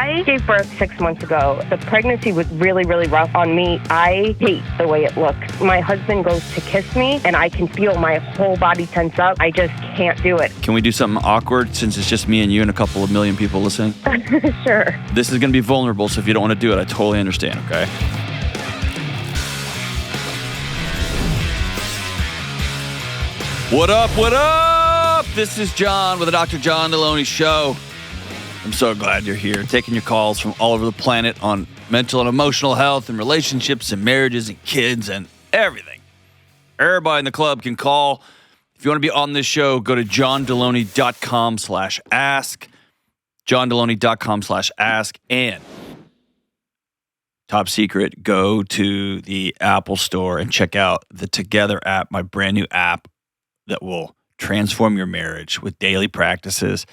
I gave birth 6 months ago. The pregnancy was really, really rough on me. I hate the way it looks. My husband goes to kiss me, and I can feel my whole body tense up. I just can't do it. Can we do something awkward since it's just me and you and a couple of million people listening? Sure. This is going to be vulnerable, so if you don't want to do it, I totally understand, okay? What up, what up? This is John with the Dr. John Delony Show. I'm so glad you're here, taking your calls from all over the planet on mental and emotional health and relationships and marriages and kids and everything. Everybody in the club can call. If you want to be on this show, go to johndelony.com/ask. johndelony.com/ask. And top secret, go to the Apple Store and check out the Together app, my brand new app that will transform your marriage with daily practices.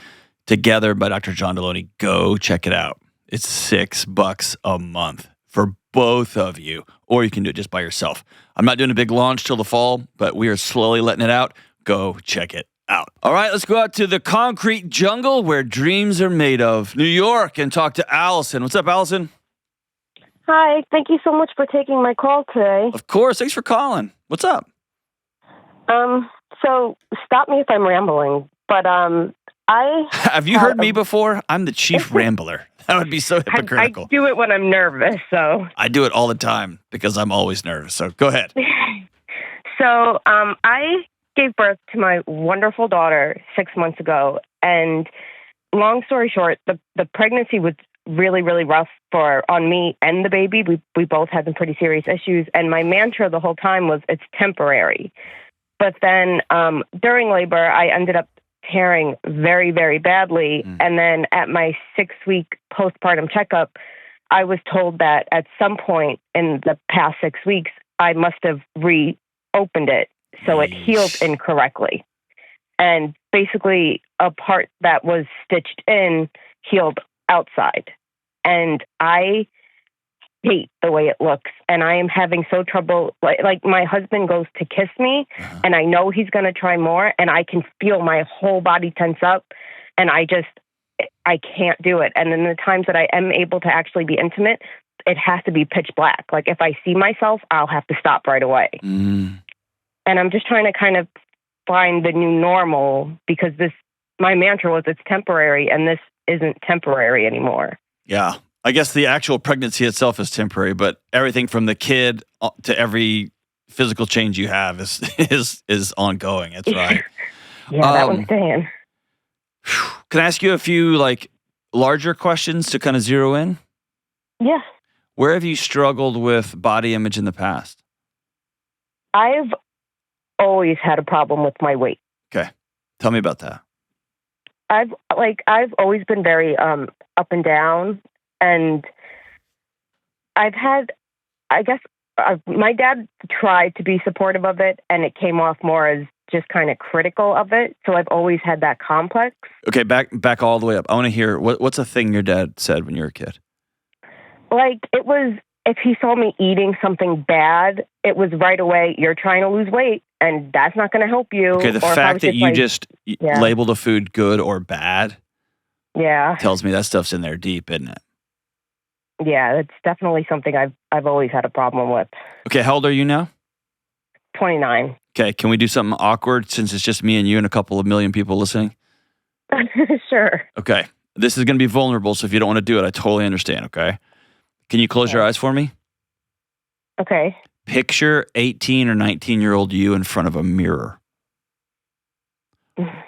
Together by Dr. John Delony. Go check it out. It's $6 a month for both of you, or you can do it just by yourself. I'm not doing a big launch till the fall, but we are slowly letting it out. Go check it out. All right, let's go out to the concrete jungle where dreams are made of, New York, and talk to Allison. What's up, Allison? Hi. Thank you so much for taking my call today. Of course. Thanks for calling. What's up? So stop me if I'm rambling, but Have you heard me before? I'm the chief rambler. That would be so hypocritical. I do it when I'm nervous, so. I do it all the time because I'm always nervous. So go ahead. So I gave birth to my wonderful daughter 6 months ago, and long story short, the pregnancy was really, really rough on me and the baby. We both had some pretty serious issues, and my mantra the whole time was, it's temporary. But then during labor, I ended up tearing very, very badly. And then at my 6-week postpartum checkup, I was told that at some point in the past 6 weeks, I must have reopened it. So it healed incorrectly. And basically a part that was stitched in healed outside. And I hate the way it looks, and I am having so trouble. Like my husband goes to kiss me, and I know he's going to try more, and I can feel my whole body tense up, and I can't do it. And then the times that I am able to actually be intimate, it has to be pitch black. Like if I see myself, I'll have to stop right away. And I'm just trying to kind of find the new normal, because my mantra was, it's temporary, and this isn't temporary anymore. Yeah. I guess the actual pregnancy itself is temporary, but everything from the kid to every physical change you have is ongoing. That's right. Yeah, that one's staying. Can I ask you a few larger questions to kind of zero in? Yeah. Where have you struggled with body image in the past? I've always had a problem with my weight. Okay. Tell me about that. I've always been very up and down. And I've had, I guess, my dad tried to be supportive of it, and it came off more as just kind of critical of it. So I've always had that complex. Okay, back all the way up. I want to hear, what's a thing your dad said when you were a kid? It was, if he saw me eating something bad, it was right away, you're trying to lose weight, and that's not going to help you. Okay, the fact that you just labeled a food good or bad tells me that stuff's in there deep, isn't it? Yeah, it's definitely something I've always had a problem with. Okay, how old are you now? 29. Okay, can we do something awkward since it's just me and you and a couple of million people listening? Sure. Okay, this is going to be vulnerable, so if you don't want to do it, I totally understand, okay? Can you close your eyes for me? Okay. Picture 18 or 19-year-old you in front of a mirror.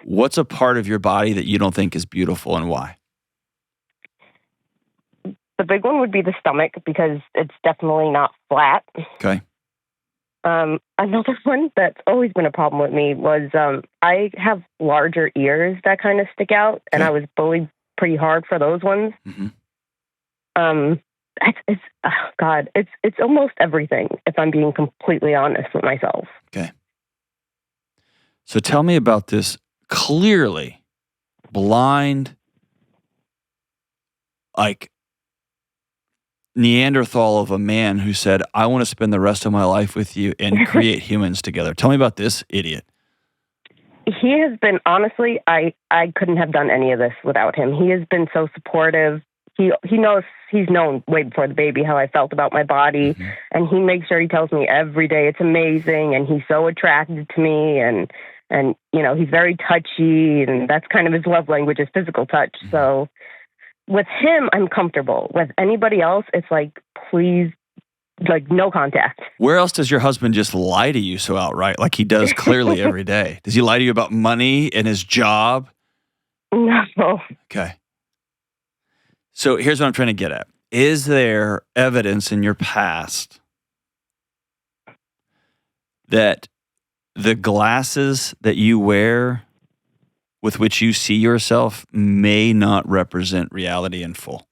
What's a part of your body that you don't think is beautiful, and why? The big one would be the stomach, because it's definitely not flat. Okay. Another one that's always been a problem with me was I have larger ears that kind of stick out, and I was bullied pretty hard for those ones. It's almost everything, if I'm being completely honest with myself. Okay. So tell me about this clearly blind, Neanderthal of a man who said, I want to spend the rest of my life with you and create humans together. Tell me about this idiot. He has been, honestly, I couldn't have done any of this without him. He has been so supportive he knows, he's known way before the baby how I felt about my body, Mhm. and he makes sure he tells me every day it's amazing, and he's so attracted to me, and he's very touchy, and that's kind of his love language is physical touch. Mhm. So with him, I'm comfortable. With anybody else, it's like, please, like, no contact. Where else does your husband just lie to you so outright, like he does clearly every day? Does he lie to you about money and his job? No. Okay. So here's what I'm trying to get at. Is there evidence in your past that the glasses that you wear with which you see yourself may not represent reality in full?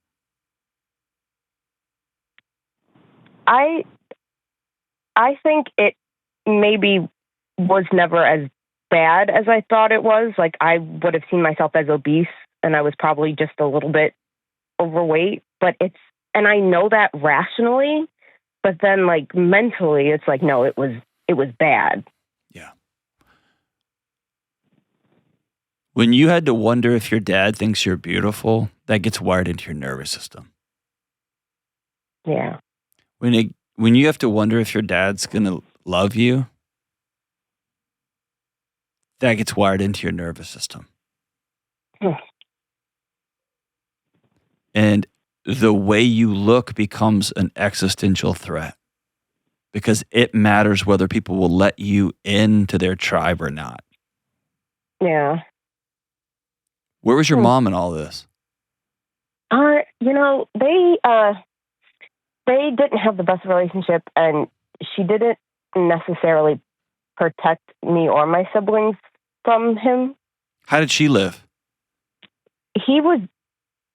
I think it maybe was never as bad as I thought it was. Like, I would have seen myself as obese, and I was probably just a little bit overweight, and I know that rationally, but then, like, mentally, it's like, no, it was bad. Yeah. When you had to wonder if your dad thinks you're beautiful, that gets wired into your nervous system. Yeah. When you have to wonder if your dad's going to love you, that gets wired into your nervous system. And the way you look becomes an existential threat because it matters whether people will let you into their tribe or not. Yeah. Where was your mom in all this? They didn't have the best relationship, and she didn't necessarily protect me or my siblings from him. How did she live? He was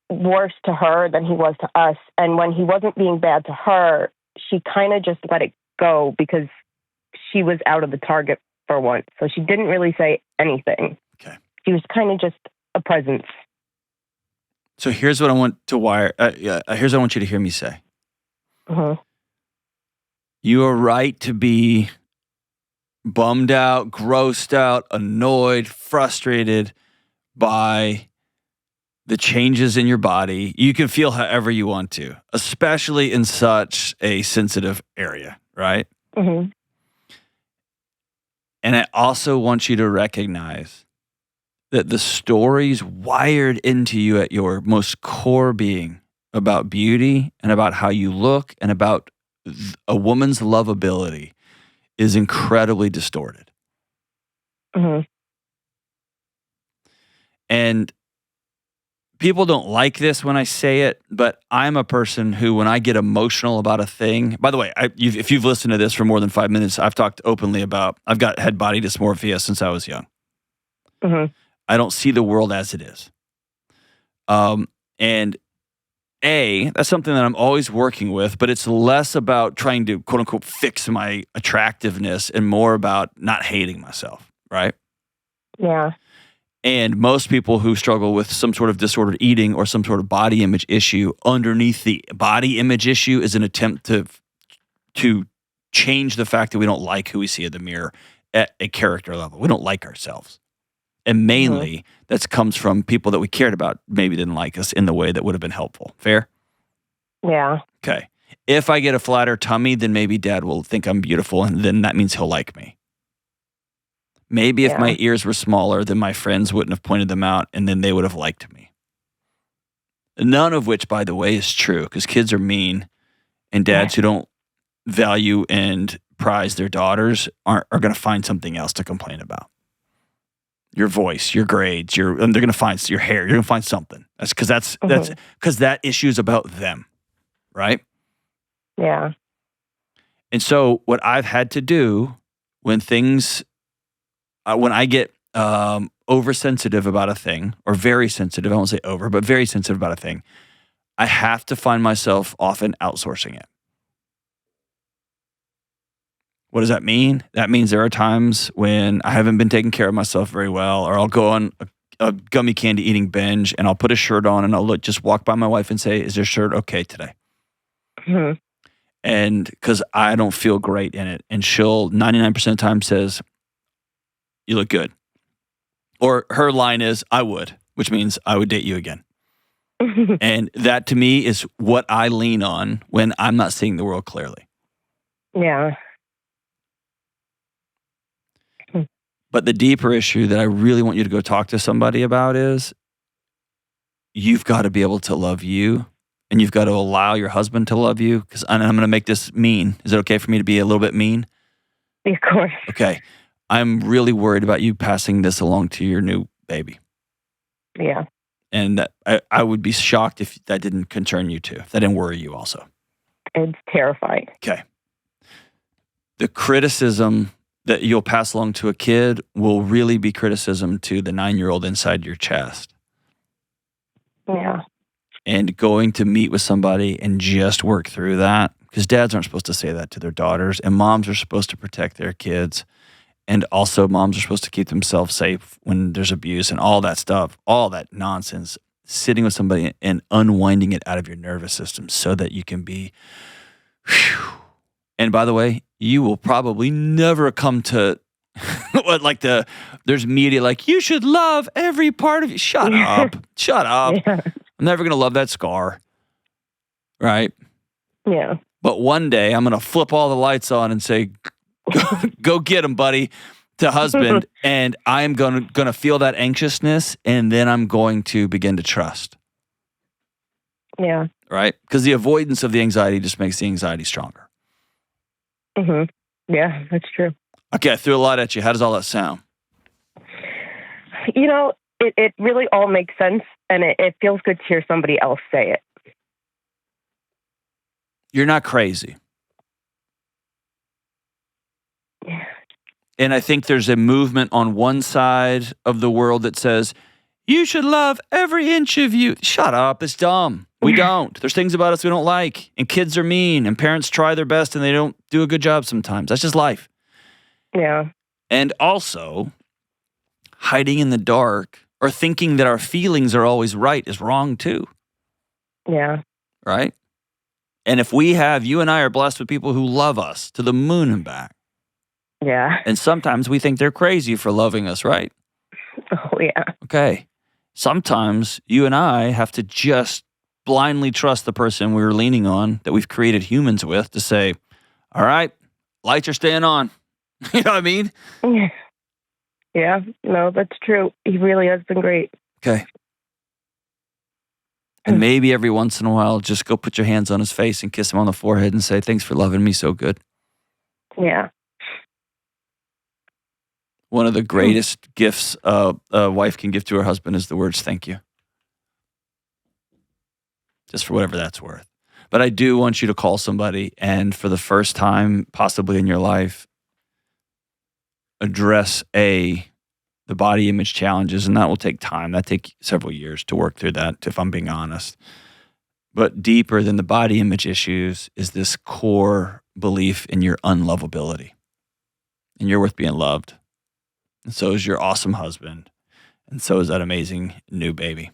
worse to her than he was to us, and when he wasn't being bad to her, she kind of just let it go because she was out of the target for once. So she didn't really say anything. Okay. She was kind of just a presence. So here's what I want to here's what I want you to hear me say. Uh-huh. You are right to be bummed out, grossed out, annoyed, frustrated by the changes in your body. You can feel however you want to, especially in such a sensitive area, right? Mm-hmm. And I also want you to recognize that the stories wired into you at your most core being about beauty and about how you look and about a woman's lovability is incredibly distorted. Mm-hmm. And people don't like this when I say it, but I'm a person who, when I get emotional about a thing, by the way, if you've listened to this for more than 5 minutes, I've talked openly about, I've had body dysmorphia since I was young. Mm-hmm. I don't see the world as it is. And that's something that I'm always working with, but it's less about trying to, quote unquote, fix my attractiveness and more about not hating myself, right? Yeah. And most people who struggle with some sort of disordered eating or some sort of body image issue, underneath the body image issue is an attempt to change the fact that we don't like who we see in the mirror at a character level. We don't like ourselves. And mainly that comes from people that we cared about maybe didn't like us in the way that would have been helpful. Fair? Yeah. Okay. If I get a flatter tummy, then maybe dad will think I'm beautiful, and then that means he'll like me. Maybe if my ears were smaller, then my friends wouldn't have pointed them out, and then they would have liked me. None of which, by the way, is true, because kids are mean, and dads who don't value and prize their daughters are going to find something else to complain about. Your voice, your grades, and they're going to find your hair. You're going to find something. That's because that issue is about them, right? Yeah. And so what I've had to do when I get oversensitive about a thing, or very sensitive, I won't say over, but very sensitive about a thing, I have to find myself often outsourcing it. What does that mean? That means there are times when I haven't been taking care of myself very well, or I'll go on a gummy candy eating binge, and I'll put a shirt on, and I'll just walk by my wife and say, "Is your shirt okay today?" Mm-hmm. And because I don't feel great in it, and she'll 99% of the time says, "You look good." Or her line is, "I would," which means I would date you again. And that to me is what I lean on when I'm not seeing the world clearly. Yeah. But the deeper issue that I really want you to go talk to somebody about is you've got to be able to love you, and you've got to allow your husband to love you. Because I'm going to make this mean. Is it okay for me to be a little bit mean? Of course. Okay. I'm really worried about you passing this along to your new baby. Yeah. And I would be shocked if that didn't concern you too, if that didn't worry you also. It's terrifying. Okay. The criticism that you'll pass along to a kid will really be criticism to the 9-year-old inside your chest. Yeah. And going to meet with somebody and just work through that, because dads aren't supposed to say that to their daughters, and moms are supposed to protect their kids. And also moms are supposed to keep themselves safe when there's abuse and all that stuff, all that nonsense. Sitting with somebody and unwinding it out of your nervous system so that you can be, whew. And by the way, you will probably never come to there's media like, you should love every part of you. Shut up. Shut up. Yeah. I'm never going to love that scar. Right? Yeah. But one day I'm going to flip all the lights on and say, go get him, buddy, to husband. And I'm going to feel that anxiousness, and then I'm going to begin to trust. Yeah. Right? Because the avoidance of the anxiety just makes the anxiety stronger. Mm-hmm. Yeah, that's true. Okay, I threw a lot at you. How does all that sound? You know, it really all makes sense, and it feels good to hear somebody else say it. You're not crazy. Yeah. And I think there's a movement on one side of the world that says, you should love every inch of you. Shut up. It's dumb. We don't. There's things about us we don't like. And kids are mean. And parents try their best and they don't do a good job sometimes. That's just life. Yeah. And also, hiding in the dark or thinking that our feelings are always right is wrong too. Yeah. Right? And if you and I are blessed with people who love us to the moon and back. Yeah. And sometimes we think they're crazy for loving us, right? Oh, yeah. Okay. Sometimes you and I have to just blindly trust the person we're leaning on that we've created humans with to say, all right, lights are staying on. You know what I mean? Yeah. No, that's true. He really has been great. Okay. And maybe every once in a while, just go put your hands on his face and kiss him on the forehead and say, thanks for loving me so good. Yeah. One of the greatest gifts a wife can give to her husband is the words, thank you. Just for whatever that's worth. But I do want you to call somebody and for the first time, possibly in your life, address the body image challenges. And that will take time. That take several years to work through that, if I'm being honest. But deeper than the body image issues is this core belief in your unlovability. And you're worth being loved. And so is your awesome husband. And so is that amazing new baby.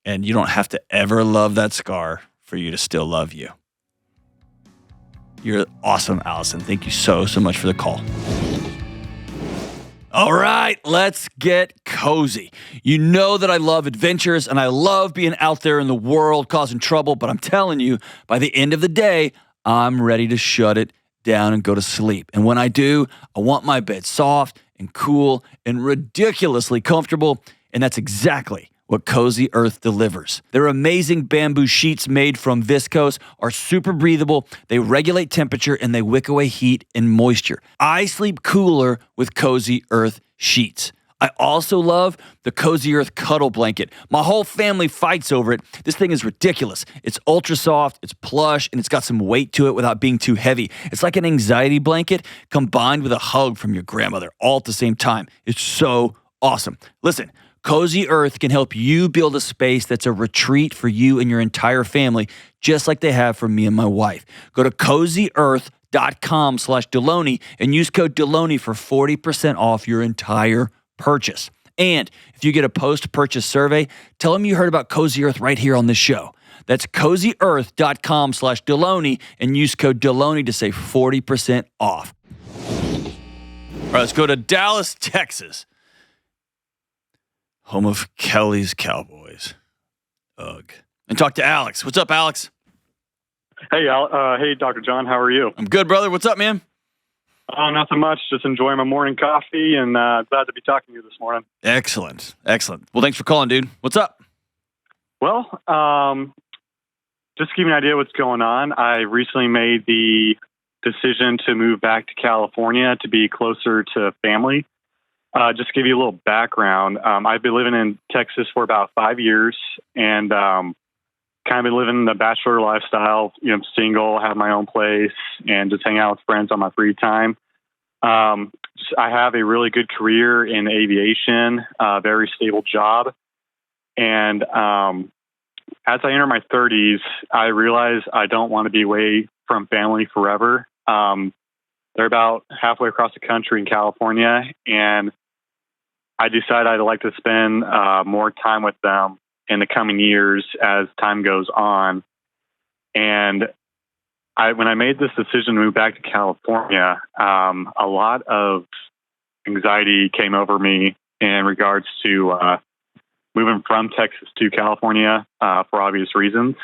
And you don't have to ever love that scar for you to still love you. You're awesome, Allison. Thank you so much for the call. All right, let's get cozy. You know that I love adventures and I love being out there in the world causing trouble, but I'm telling you, by the end of the day, I'm ready to shut it down and go to sleep. And when I do, I want my bed soft and cool and ridiculously comfortable, and that's exactly what Cozy Earth delivers. Their amazing bamboo sheets made from viscose are super breathable, they regulate temperature, and they wick away heat and moisture. I sleep cooler with Cozy Earth sheets. I also love the Cozy Earth cuddle blanket. My whole family fights over it. This thing is ridiculous. It's ultra soft, it's plush, and it's got some weight to it without being too heavy. It's like an anxiety blanket combined with a hug from your grandmother all at the same time. It's so awesome. Listen, Cozy Earth can help you build a space that's a retreat for you and your entire family, just like they have for me and my wife. Go to cozyearth.com/Delony and use code Delony for 40% off your entire purchase. And if you get a post-purchase survey, tell them you heard about Cozy Earth right here on this show. That's cozyearth.com/Delony and use code Delony to save 40% off. All right, let's go to Dallas, Texas. Home of Kelly's Cowboys. Ugh. And talk to Alex. What's up, Alex? Hey, hey, Dr. John, how are you? I'm good, brother. What's up, man? Oh, nothing much. Just enjoying my morning coffee and glad to be talking to you this morning. Excellent. Well, thanks for calling, dude. What's up? Well, just to give you an idea of what's going on, I recently made the decision to move back to California to be closer to family. Just to give you a little background, I've been living in Texas for about 5 years and kind of been living the bachelor lifestyle, single, have my own place, and just hang out with friends on my free time. I have a really good career in aviation, very stable job. And as I enter my 30s, I realize I don't want to be away from family forever. They're about halfway across the country in California, and I decided I'd like to spend more time with them in the coming years as time goes on. And when I made this decision to move back to California, a lot of anxiety came over me in regards to moving from Texas to California for obvious reasons.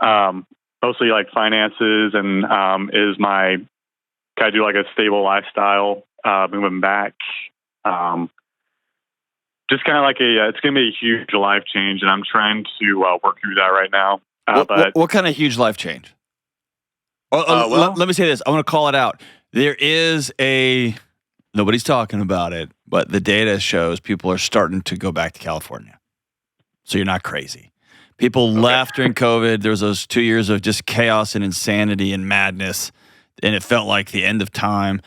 Mostly like finances and can I do like a stable lifestyle moving back? Just kind of like it's going to be a huge life change, and I'm trying to work through that right now. What kind of huge life change? Let me say this. I want to call it out. There is nobody's talking about it, but the data shows people are starting to go back to California. So you're not crazy. People left during COVID. There was those 2 years of just chaos and insanity and madness, and it felt like the end of time.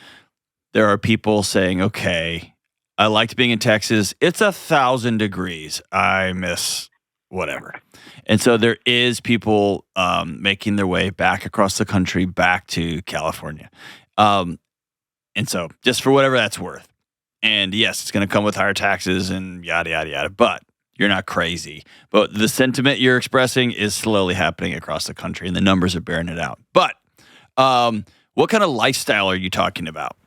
There are people saying, okay, I liked being in Texas. It's 1,000 degrees. I miss whatever. And so there is people making their way back across the country, back to California. And so just for whatever that's worth. And yes, it's going to come with higher taxes and yada, yada, yada. But you're not crazy. But the sentiment you're expressing is slowly happening across the country, and the numbers are bearing it out. But what kind of lifestyle are you talking about?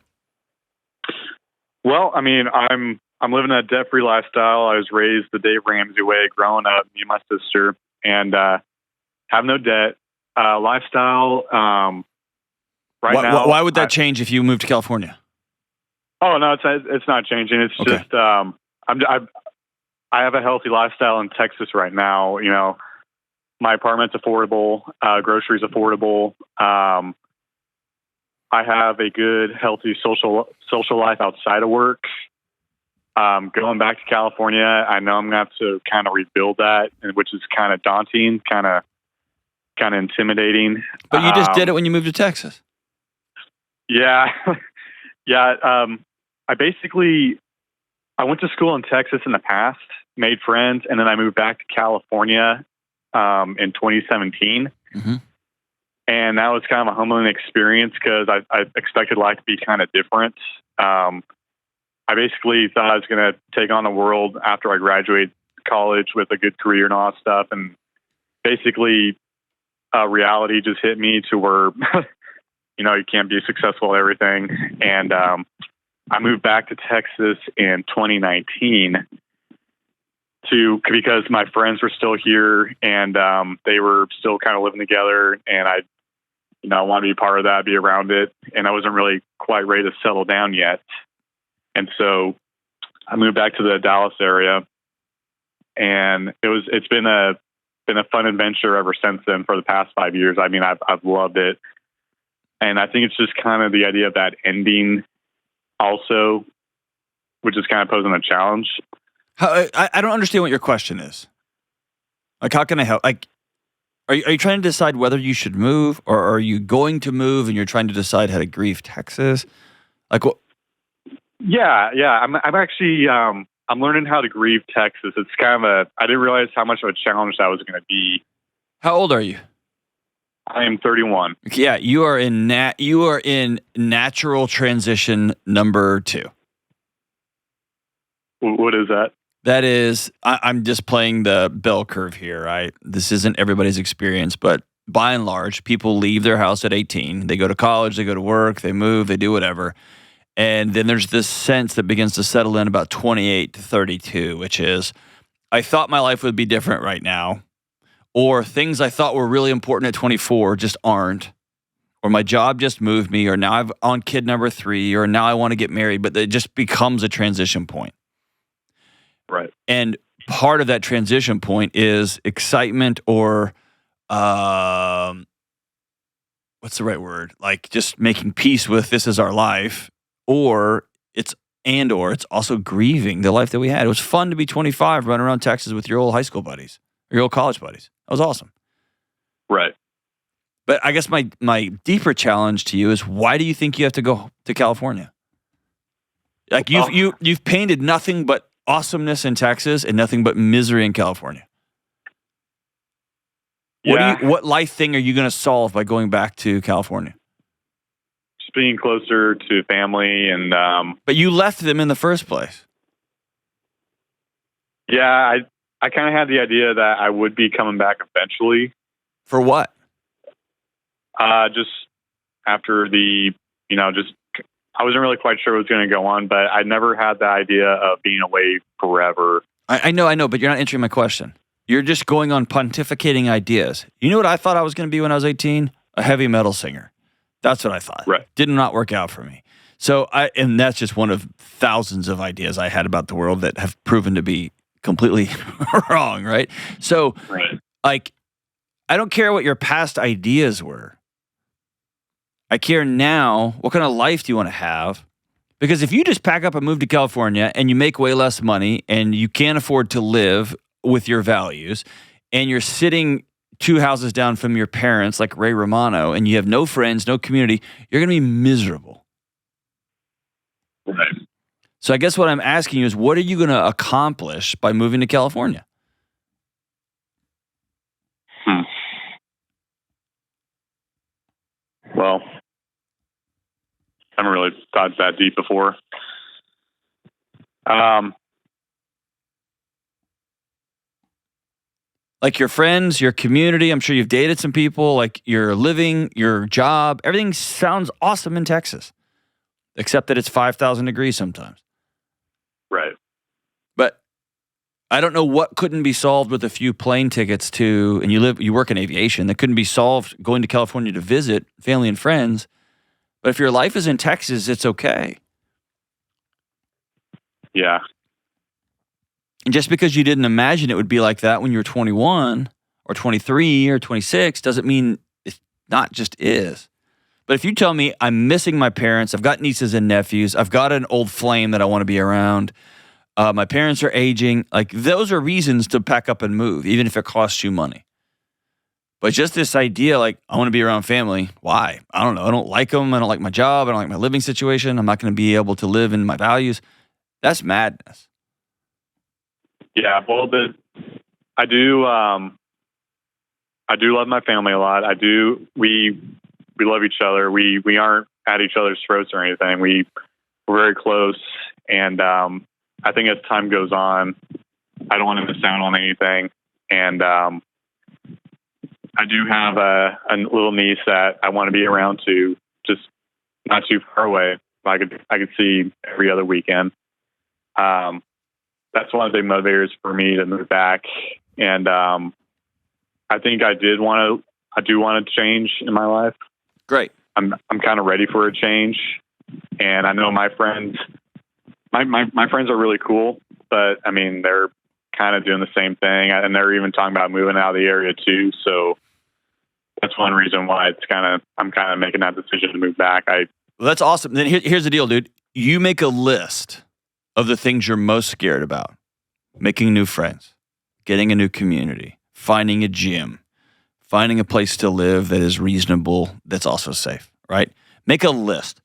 Well, I mean, I'm living a debt-free lifestyle. I was raised the Dave Ramsey way growing up, me and my sister, and have no debt. Lifestyle now. Why would that change if you moved to California? Oh no, it's not changing. It's just I have a healthy lifestyle in Texas right now. My apartment's affordable, groceries affordable. I have a good, healthy social life outside of work. Going back to California, I know I'm going to have to kind of rebuild that, which is kind of daunting, kind of intimidating. But you just did it when you moved to Texas. Yeah. Yeah. I went to school in Texas in the past, made friends, and then I moved back to California in 2017. Mm-hmm. And that was kind of a humbling experience because I expected life to be kind of different. I basically thought I was going to take on the world after I graduate college with a good career and all that stuff. And basically, reality just hit me to where, you can't be successful at everything. And I moved back to Texas in 2019 because my friends were still here and they were still kind of living together. And I want to be part of that, be around it. And I wasn't really quite ready to settle down yet. And so I moved back to the Dallas area, and it's been a fun adventure ever since then for the past 5 years. I mean, I've loved it. And I think it's just kind of the idea of that ending also, which is kind of posing a challenge. I don't understand what your question is. Like, how can I help? Like, are you trying to decide whether you should move, or are you going to move and you're trying to decide how to grieve Texas? Like, what? Yeah. I'm actually I'm learning how to grieve Texas. It's kind of I didn't realize how much of a challenge that was going to be. How old are you? I am 31. Yeah, you are in natural transition number 2. What is that? That is, I'm just playing the bell curve here, right? This isn't everybody's experience, but by and large, people leave their house at 18. They go to college, they go to work, they move, they do whatever. And then there's this sense that begins to settle in about 28 to 32, which is, I thought my life would be different right now, or things I thought were really important at 24 just aren't, or my job just moved me, or now I'm on kid number 3, or now I want to get married, but it just becomes a transition point. Right. And part of that transition point is excitement or, what's the right word? Like just making peace with this is our life, or it's also grieving the life that we had. It was fun to be 25, running around Texas with your old high school buddies, or your old college buddies. That was awesome. Right. But I guess my deeper challenge to you is, why do you think you have to go to California? Like you've painted nothing but awesomeness in Texas and nothing but misery in California. Yeah. What life thing are you going to solve by going back to California? Just being closer to family and. But you left them in the first place. Yeah, I kind of had the idea that I would be coming back eventually. For what? Just after I wasn't really quite sure what was going to go on, but I never had the idea of being away forever. I know, but you're not answering my question. You're just going on pontificating ideas. You know what I thought I was going to be when I was 18? A heavy metal singer. That's what I thought. Right. Did not work out for me. So and that's just one of thousands of ideas I had about the world that have proven to be completely wrong, right? So, like, I don't care what your past ideas were. I care now, what kind of life do you want to have? Because if you just pack up and move to California and you make way less money and you can't afford to live with your values and you're sitting 2 houses down from your parents like Ray Romano and you have no friends, no community, you're going to be miserable. Right. So I guess what I'm asking you is, what are you going to accomplish by moving to California? Well, I haven't really thought that deep before. Like your friends, your community, I'm sure you've dated some people, like your living, your job, everything sounds awesome in Texas, except that it's 5,000 degrees sometimes. Right. But I don't know what couldn't be solved with a few plane tickets to, and you work in aviation, that couldn't be solved going to California to visit family and friends. But if your life is in Texas, it's okay. Yeah. And just because you didn't imagine it would be like that when you were 21 or 23 or 26 doesn't mean it's not just is. But if you tell me I'm missing my parents, I've got nieces and nephews, I've got an old flame that I want to be around, my parents are aging, like those are reasons to pack up and move, even if it costs you money. But just this idea, like, I want to be around family. Why? I don't know. I don't like them. I don't like my job. I don't like my living situation. I'm not going to be able to live in my values. That's madness. Yeah, well, I do love my family a lot. We love each other. We aren't at each other's throats or anything. We're very close, and I think as time goes on, I don't want to miss out on anything. And I do have a little niece that I want to be around to, just not too far away. I could see every other weekend. That's one of the big motivators for me to move back. And I think I do want to change in my life. Great. I'm kind of ready for a change. And I know my friends, my friends are really cool, but I mean, they're kind of doing the same thing. And they're even talking about moving out of the area too. So that's one reason why I'm kind of making that decision to move back. Well, that's awesome. Then here's the deal, dude. You make a list of the things you're most scared about: making new friends, getting a new community, finding a gym, finding a place to live that is reasonable, that's also safe, right? Make a list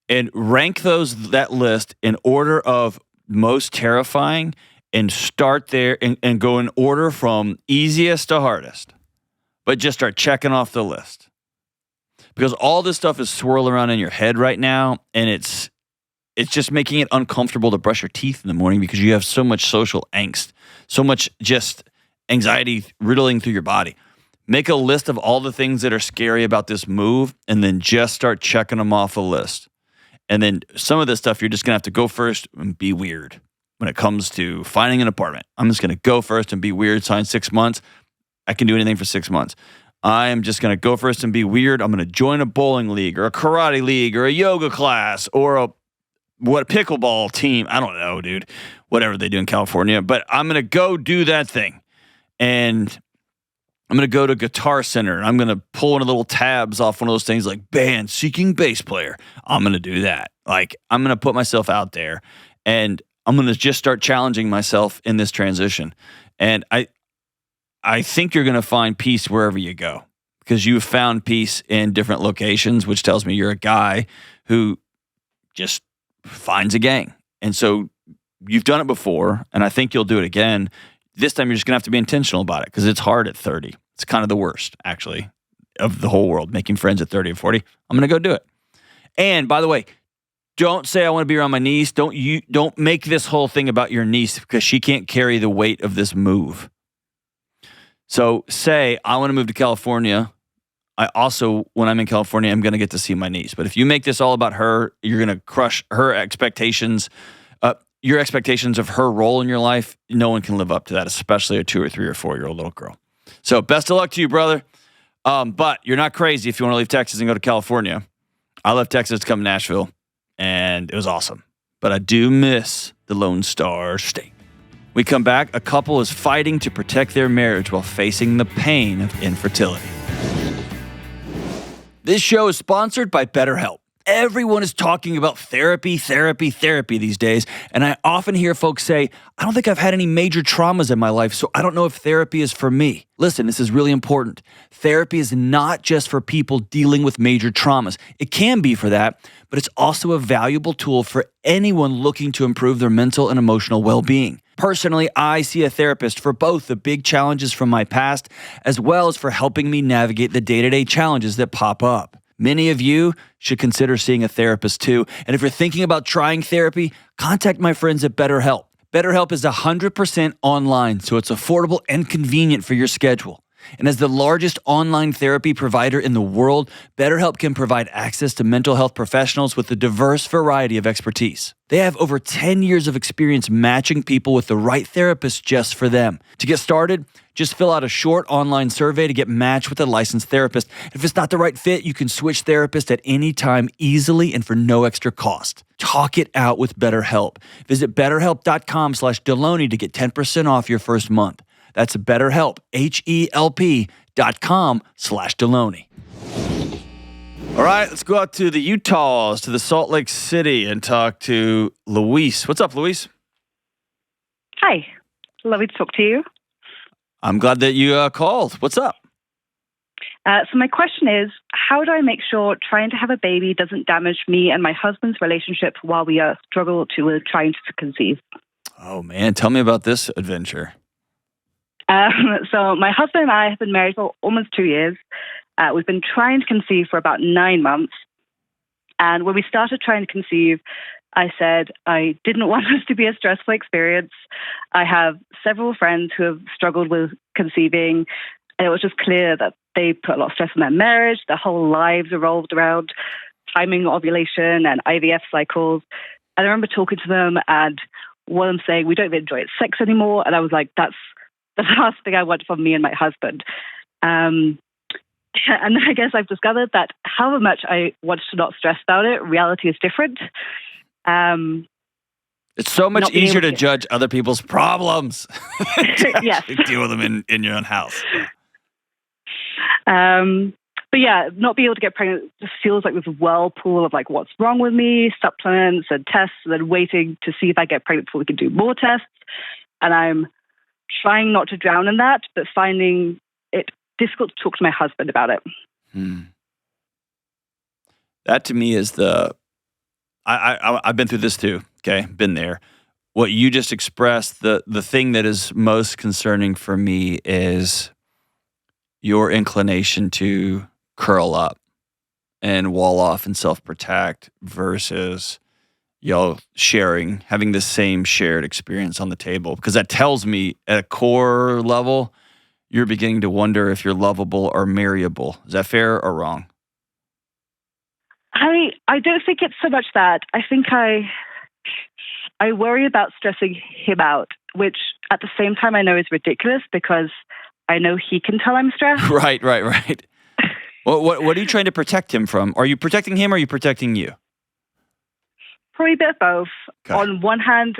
and rank that list in order of most terrifying, and start there and go in order from easiest to hardest. But just start checking off the list. Because all this stuff is swirling around in your head right now, and it's just making it uncomfortable to brush your teeth in the morning because you have so much social angst, so much just anxiety riddling through your body. Make a list of all the things that are scary about this move, and then just start checking them off a list. And then some of this stuff, you're just going to have to go first and be weird. when it comes to finding an apartment. I'm just going to go first and be weird, sign 6 months. I can do anything for 6 months. I'm just going to go first and be weird. I'm going to join a bowling league or a karate league or a yoga class or a pickleball team. I don't know, dude. Whatever they do in California. But I'm going to go do that thing. And I'm going to go to Guitar Center and I'm going to pull one of the little tabs off one of those things like band seeking bass player. I'm going to do that. Like, I'm going to put myself out there and I'm going to just start challenging myself in this transition. And I think you're going to find peace wherever you go because you've found peace in different locations, which tells me you're a guy who just finds a gang. And so you've done it before, and I think you'll do it again. This time you're just going to have to be intentional about it because it's hard at 30. It's kind of the worst, actually, of the whole world, making friends at 30 or 40. I'm going to go do it. And by the way, don't say I want to be around my niece. Don't make this whole thing about your niece because she can't carry the weight of this move. So say, I want to move to California. I also, when I'm in California, I'm going to get to see my niece. But if you make this all about her, you're going to crush her expectations. Your expectations of her role in your life, no one can live up to that, especially a 2 or 3 or 4-year-old little girl. So best of luck to you, brother. But you're not crazy if you want to leave Texas and go to California. I left Texas to come to Nashville, and it was awesome. But I do miss the Lone Star State. We come back, a couple is fighting to protect their marriage while facing the pain of infertility. This show is sponsored by BetterHelp. Everyone is talking about therapy these days, and I often hear folks say, I don't think I've had any major traumas in my life, so I don't know if therapy is for me. Listen, this is really important. Therapy is not just for people dealing with major traumas. It can be for that, but it's also a valuable tool for anyone looking to improve their mental and emotional well-being. Personally, I see a therapist for both the big challenges from my past as well as for helping me navigate the day-to-day challenges that pop up. Many of you should consider seeing a therapist too. And if you're thinking about trying therapy, contact my friends at BetterHelp. BetterHelp is 100% online, so it's affordable and convenient for your schedule. And as the largest online therapy provider in the world, BetterHelp can provide access to mental health professionals with a diverse variety of expertise. They have over 10 years of experience matching people with the right therapist just for them. To get started, just fill out a short online survey to get matched with a licensed therapist. If it's not the right fit, you can switch therapists at any time easily and for no extra cost. Talk it out with BetterHelp. Visit BetterHelp.com/Delony to get 10% off your first month. That's BetterHelp, HELP.com/Delony. All right, let's go out to the Utahs, to the Salt Lake City, and talk to Luis. What's up, Luis? Hi. Lovely to talk to you. I'm glad that you called. What's up? So my question is, how do I make sure trying to have a baby doesn't damage me and my husband's relationship while we struggle to trying to conceive? Oh, man. Tell me about this adventure. So my husband and I have been married for almost 2 years. We've been trying to conceive for about 9 months. And when we started trying to conceive, I said I didn't want this to be a stressful experience. I have several friends who have struggled with conceiving, and it was just clear that they put a lot of stress on their marriage. Their whole lives revolved around timing ovulation and IVF cycles. And I remember talking to them and one of them saying, we don't even enjoy sex anymore. And I was like, that's the last thing I want from me and my husband. And I guess I've discovered that however much I want to not stress about it, reality is different. It's so much easier to judge other people's problems. Yes. Deal with them in your own house. But yeah, not being able to get pregnant just feels like this whirlpool of like what's wrong with me, supplements and tests, and then waiting to see if I get pregnant before we can do more tests. And I'm trying not to drown in that, but finding it difficult to talk to my husband about it. That to me is I've been through this too. Okay, been there. What you just expressed, the thing that is most concerning for me is your inclination to curl up and wall off and self-protect versus y'all having the same shared experience on the table. Because that tells me at a core level, you're beginning to wonder if you're lovable or marryable. Is that fair or wrong? I don't think it's so much that. I think I worry about stressing him out, which at the same time I know is ridiculous because I know he can tell I'm stressed. Right. What are you trying to protect him from? Are you protecting him or are you protecting you? Probably a bit of both. Okay. On one hand,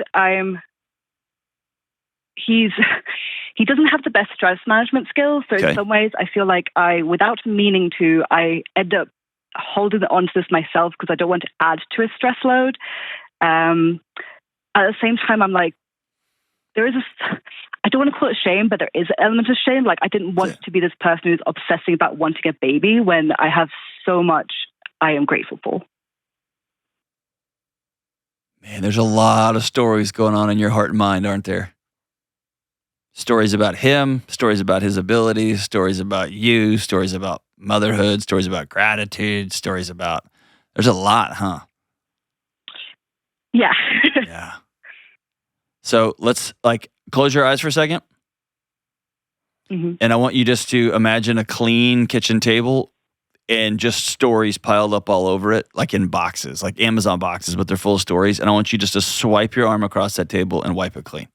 he doesn't have the best stress management skills. So Okay. in some ways, I feel like without meaning to, I end up holding on to this myself because I don't want to add to his stress load. At the same time, I'm like, I don't want to call it shame, but there is an element of shame. Like, I didn't want to be this person who's obsessing about wanting a baby when I have so much I am grateful for. Man, there's a lot of stories going on in your heart and mind, aren't there? Stories about him, stories about his abilities, stories about you, stories about motherhood, stories about gratitude, stories about... There's a lot, huh? Yeah. Yeah. So let's close your eyes for a second. Mm-hmm. And I want you just to imagine a clean kitchen table and just stories piled up all over it, like in boxes, like Amazon boxes, but they're full of stories. And I want you just to swipe your arm across that table and wipe it clean.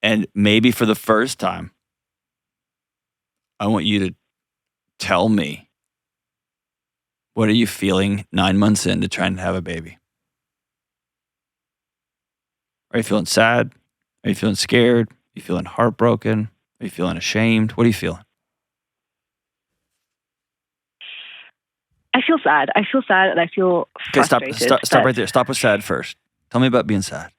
And maybe for the first time, I want you to tell me, what are you feeling 9 months into trying to have a baby? Are you feeling sad? Are you feeling scared? Are you feeling heartbroken? Are you feeling ashamed? What are you feeling? I feel sad. And I feel frustrated. Stop right there. Stop with sad first. Tell me about being sad.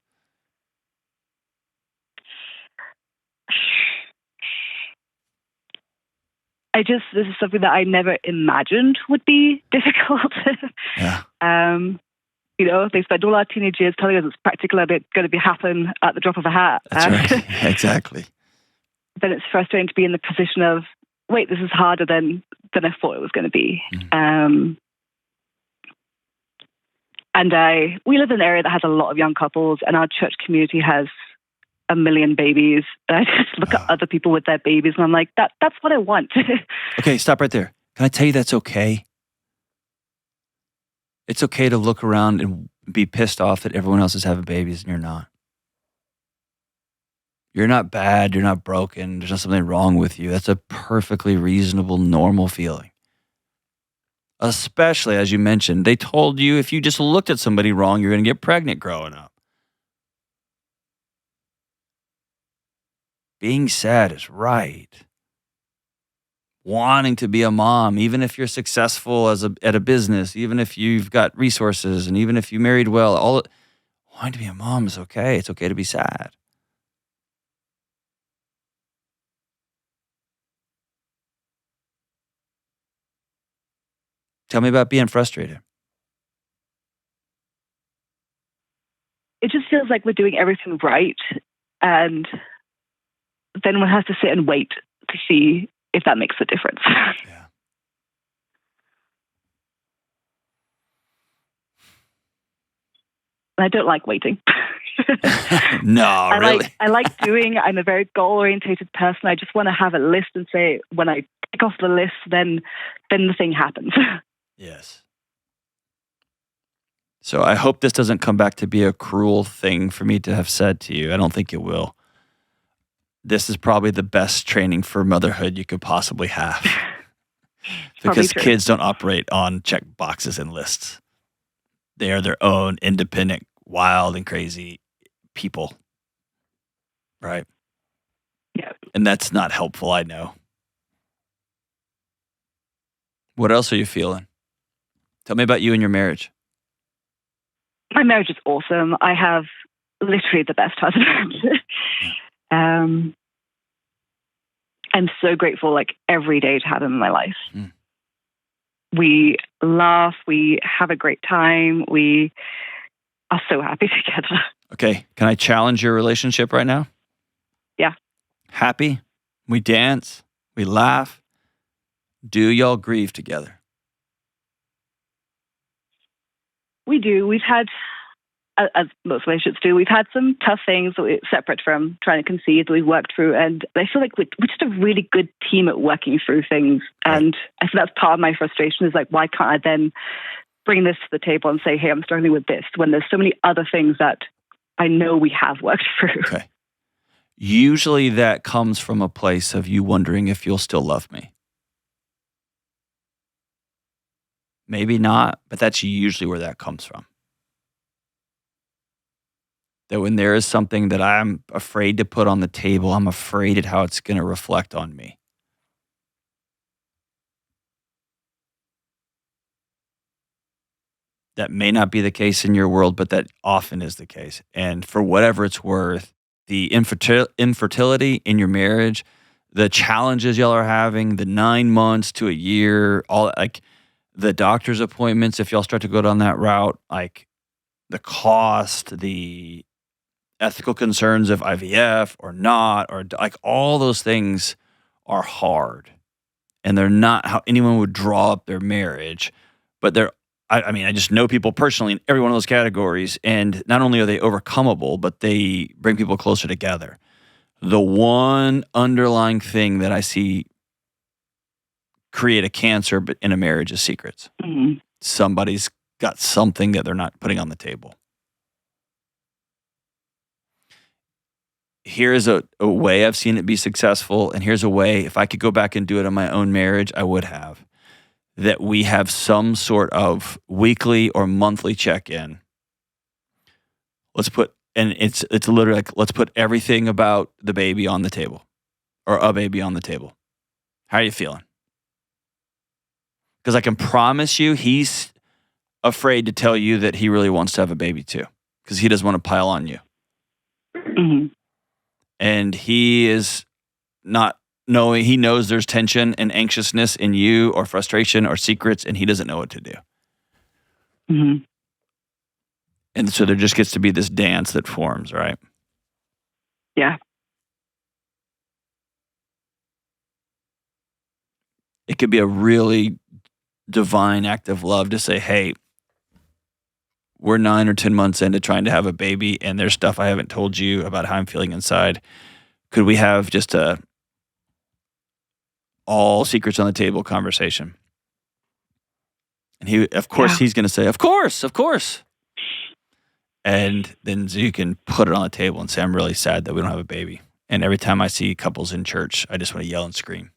This is something that I never imagined would be difficult. Yeah. They spend all our teenage years telling us it's practical and it's going to happen at the drop of a hat. That's right. Yeah, exactly. Then it's frustrating to be in the position of, wait, this is harder than I thought it was going to be. Mm-hmm. We live in an area that has a lot of young couples, and our church community has 1 million babies. And I just look at other people with their babies, and I'm like, that's what I want. Okay, stop right there. Can I tell you that's okay? It's okay to look around and be pissed off that everyone else is having babies and you're not. You're not bad. You're not broken. There's not something wrong with you. That's a perfectly reasonable, normal feeling. Especially, as you mentioned, they told you if you just looked at somebody wrong, you're going to get pregnant growing up. Being sad is right. Wanting to be a mom, even if you're successful at a business, even if you've got resources, and even if you married well, wanting to be a mom is okay. It's okay to be sad. Tell me about being frustrated. It just feels like we're doing everything right, and then one has to sit and wait to see if that makes a difference. Yeah. And I don't like waiting. No, really? I'm a very goal-orientated person. I just want to have a list and say, when I tick off the list, then the thing happens. Yes. So I hope this doesn't come back to be a cruel thing for me to have said to you. I don't think it will. This is probably the best training for motherhood you could possibly have. Because kids don't operate on check boxes and lists. They are their own independent, wild and crazy people. Right? Yeah. And that's not helpful, I know. What else are you feeling? Tell me about you and your marriage. My marriage is awesome. I have literally the best husband. I'm so grateful, every day to have him in my life. Mm. We laugh. We have a great time. We are so happy together. Okay. Can I challenge your relationship right now? Yeah. Happy? We dance. We laugh. Do y'all grieve together? We do. We've had, as most relationships do, we've had some tough things that we're separate from trying to conceive that we've worked through. And I feel like we're just a really good team at working through things. And I think that's part of my frustration is why can't I then bring this to the table and say, hey, I'm struggling with this, when there's so many other things that I know we have worked through. Okay. Usually that comes from a place of you wondering if you'll still love me. Maybe not, but that's usually where that comes from. That when there is something that I'm afraid to put on the table, I'm afraid at how it's going to reflect on me. That may not be the case in your world, but that often is the case. And for whatever it's worth, the infertility in your marriage, the challenges y'all are having, the 9 months to a year, all like the doctor's appointments, if y'all start to go down that route, like the cost, the ethical concerns of IVF or not, or like all those things are hard. And they're not how anyone would draw up their marriage, but they're I mean, I just know people personally in every one of those categories, and not only are they overcomable, but they bring people closer together. The one underlying thing that I see create a cancer but in a marriage is secrets. Mm-hmm. Somebody's got something that they're not putting on the table. Here's a way I've seen it be successful, and here's a way, if I could go back and do it in my own marriage, I would have. That we have some sort of weekly or monthly check-in. It's literally like, let's put everything about the baby on the table, or a baby on the table. How are you feeling? Because I can promise you, he's afraid to tell you that he really wants to have a baby too, because he doesn't want to pile on you. Mm-hmm. And he is not knowing, he knows there's tension and anxiousness in you, or frustration or secrets, and he doesn't know what to do. Mm-hmm. And so there just gets to be this dance that forms, right? Yeah. It could be a really divine act of love to say, hey, we're 9 or 10 months into trying to have a baby, and there's stuff I haven't told you about how I'm feeling inside. Could we have just a all secrets on the table conversation? And he's going to say, of course. And then you can put it on the table and say, I'm really sad that we don't have a baby. And every time I see couples in church, I just want to yell and scream.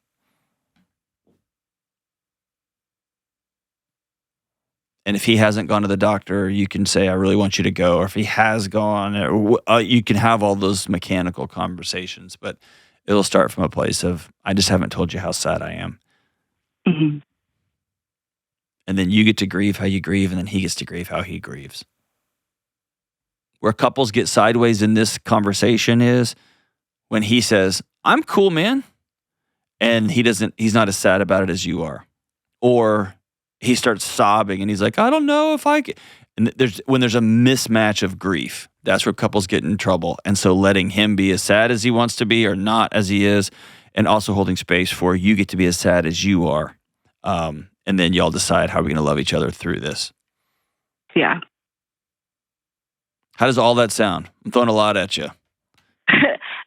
And if he hasn't gone to the doctor, you can say, I really want you to go. Or if he has gone, you can have all those mechanical conversations. But it'll start from a place of, I just haven't told you how sad I am. Mm-hmm. And then you get to grieve how you grieve, and then he gets to grieve how he grieves. Where couples get sideways in this conversation is when he says, I'm cool, man. And he's not as sad about it as you are. Or he starts sobbing and he's like, I don't know if I can. And when there's a mismatch of grief, that's where couples get in trouble. And so letting him be as sad as he wants to be or not as he is, and also holding space for you get to be as sad as you are. And then y'all decide how we're going to love each other through this. Yeah. How does all that sound? I'm throwing a lot at you.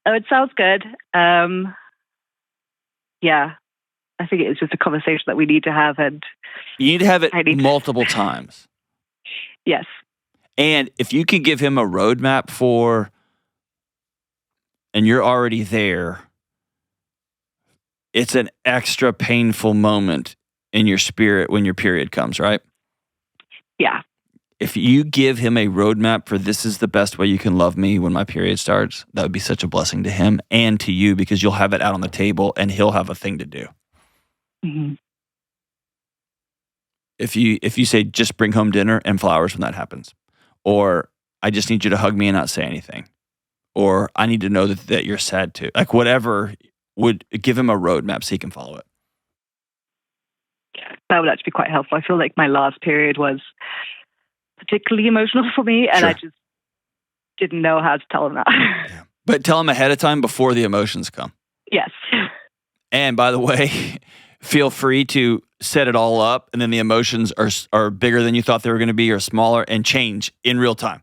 Oh, it sounds good. Yeah. I think it's just a conversation that we need to have. And you need to have it multiple times. Yes. And if you can give him a roadmap and you're already there, it's an extra painful moment in your spirit when your period comes, right? Yeah. If you give him a roadmap for this is the best way you can love me when my period starts, that would be such a blessing to him and to you, because you'll have it out on the table and he'll have a thing to do. Mm-hmm. If you say, just bring home dinner and flowers when that happens, or I just need you to hug me and not say anything, or I need to know that you're sad too, like whatever would give him a roadmap so he can follow it. That would actually be quite helpful. I feel like my last period was particularly emotional for me, and Sure. I just didn't know how to tell him that. Yeah. But tell him ahead of time before the emotions come. Yes. And by the way, feel free to set it all up, and then the emotions are bigger than you thought they were going to be, or smaller, and change in real time.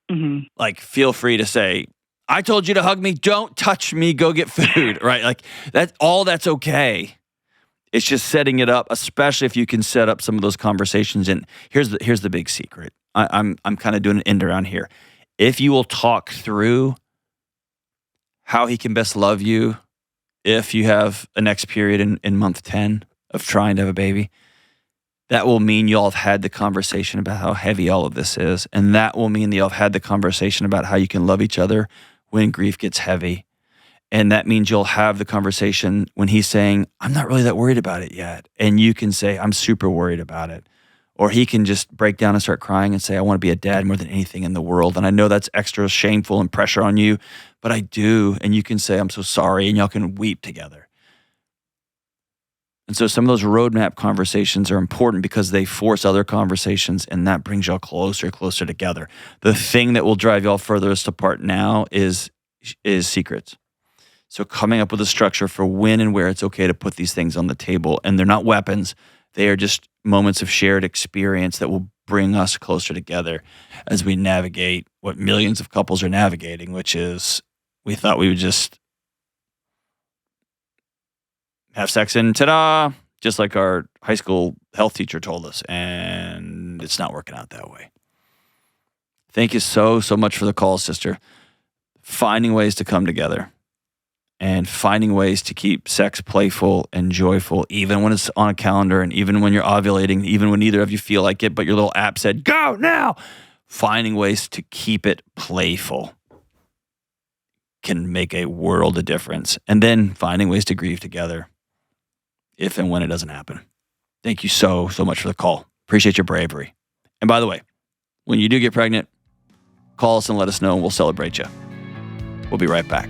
Mm-hmm. Like, feel free to say, I told you to hug me, don't touch me, go get food, right? Like, that's okay. It's just setting it up, especially if you can set up some of those conversations. And here's the big secret. I'm kind of doing an end around here. If you will talk through how he can best love you if you have a next period in month 10 of trying to have a baby, that will mean you'll have had the conversation about how heavy all of this is. And that will mean that you'll have had the conversation about how you can love each other when grief gets heavy. And that means you'll have the conversation when he's saying, I'm not really that worried about it yet. And you can say, I'm super worried about it. Or he can just break down and start crying and say, I want to be a dad more than anything in the world. And I know that's extra shameful and pressure on you, but I do. And you can say, I'm so sorry. And y'all can weep together. And so some of those roadmap conversations are important because they force other conversations, and that brings y'all closer together. The thing that will drive y'all furthest apart now is secrets. So coming up with a structure for when and where it's okay to put these things on the table. And they're not weapons. They are just moments of shared experience that will bring us closer together as we navigate what millions of couples are navigating, which is we thought we would just have sex and ta-da, just like our high school health teacher told us. And it's not working out that way. Thank you so much for the call, sister. Finding ways to come together. And finding ways to keep sex playful and joyful, even when it's on a calendar and even when you're ovulating, even when neither of you feel like it, but your little app said, go now. Finding ways to keep it playful can make a world of difference. And then finding ways to grieve together if and when it doesn't happen. Thank you so much for the call. Appreciate your bravery. And by the way, when you do get pregnant, call us and let us know and we'll celebrate you. We'll be right back.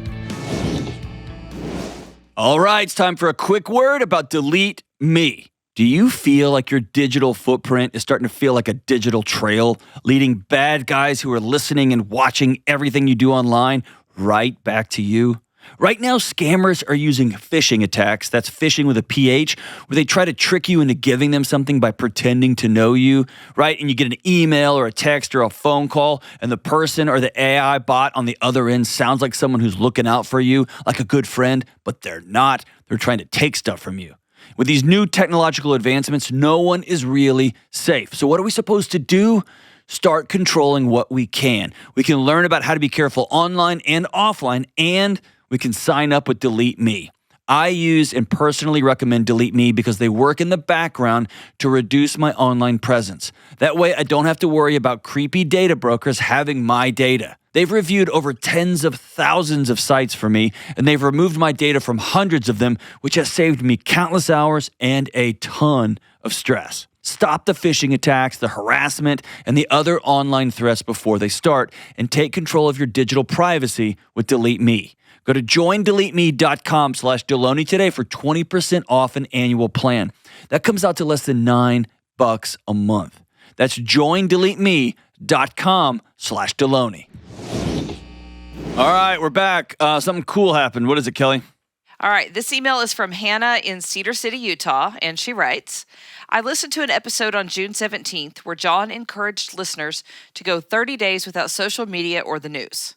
All right, it's time for a quick word about Delete Me. Do you feel like your digital footprint is starting to feel like a digital trail, leading bad guys who are listening and watching everything you do online right back to you? Right now, scammers are using phishing attacks, that's phishing with a PH, where they try to trick you into giving them something by pretending to know you, right? And you get an email or a text or a phone call, and the person or the AI bot on the other end sounds like someone who's looking out for you, like a good friend, but they're not. They're trying to take stuff from you. With these new technological advancements, no one is really safe. So what are we supposed to do? Start controlling what we can. We can learn about how to be careful online and offline, and we can sign up with Delete Me. I use and personally recommend Delete Me because they work in the background to reduce my online presence. That way, I don't have to worry about creepy data brokers having my data. They've reviewed over tens of thousands of sites for me, and they've removed my data from hundreds of them, which has saved me countless hours and a ton of stress. Stop the phishing attacks, the harassment, and the other online threats before they start, and take control of your digital privacy with Delete Me. Go to joindeleteme.com/Delony today for 20% off an annual plan. That comes out to less than $9 a month. That's joindeleteme.com/Delony. All right, we're back. Something cool happened. What is it, Kelly? All right, this email is from Hannah in Cedar City, Utah, and she writes, I listened to an episode on June 17th where John encouraged listeners to go 30 days without social media or the news.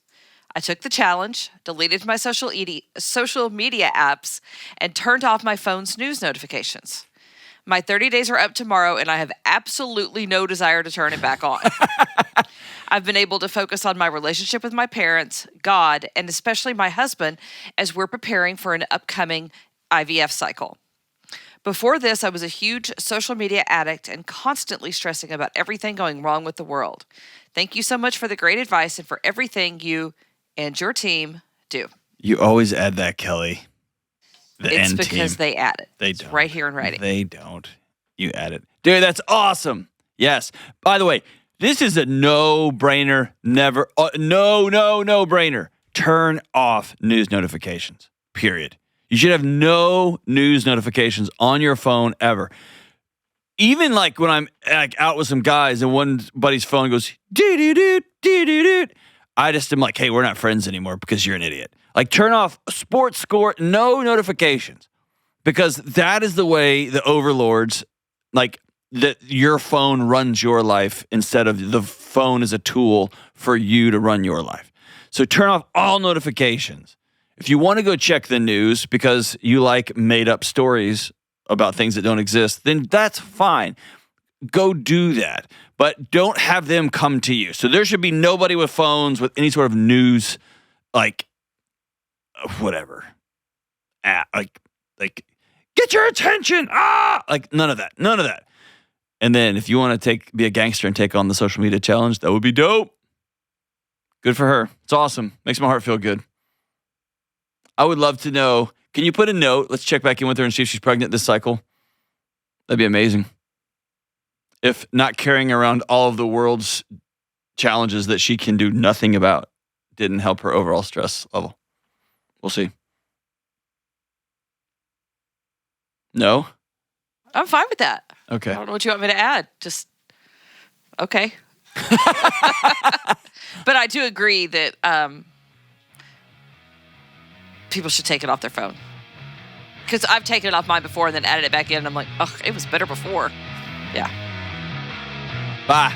I took the challenge, deleted my social media apps, and turned off my phone's news notifications. My 30 days are up tomorrow, and I have absolutely no desire to turn it back on. I've been able to focus on my relationship with my parents, God, and especially my husband as we're preparing for an upcoming IVF cycle. Before this, I was a huge social media addict and constantly stressing about everything going wrong with the world. Thank you so much for the great advice and for everything you and your team do. You always add that, Kelly. It's because they add it. They don't. It's right here in writing. They don't. You add it. Dude, that's awesome. Yes. By the way, this is a no-brainer. No-brainer. Turn off news notifications. Period. You should have no news notifications on your phone ever. Even like when I'm out with some guys and one buddy's phone goes, doo-doo-doo. I just am like, hey, we're not friends anymore because you're an idiot. Like, turn off sports score, no notifications. Because that is the way the overlords, like, your phone runs your life instead of the phone is a tool for you to run your life. So turn off all notifications. If you want to go check the news because you like made-up stories about things that don't exist, then that's fine. Go do that. But don't have them come to you. So there should be nobody with phones with any sort of news, like, whatever. Like, get your attention. Like, none of that. None of that. And then if you want to be a gangster and take on the social media challenge, that would be dope. Good for her. It's awesome. Makes my heart feel good. I would love to know, can you put a note? Let's check back in with her and see if she's pregnant this cycle. That'd be amazing. If not carrying around all of the world's challenges that she can do nothing about didn't help her overall stress level. We'll see. No? I'm fine with that. Okay. I don't know what you want me to add. Just, okay. But I do agree that people should take it off their phone. Because I've taken it off mine before and then added it back in, and I'm like, oh, it was better before. Yeah. Bye.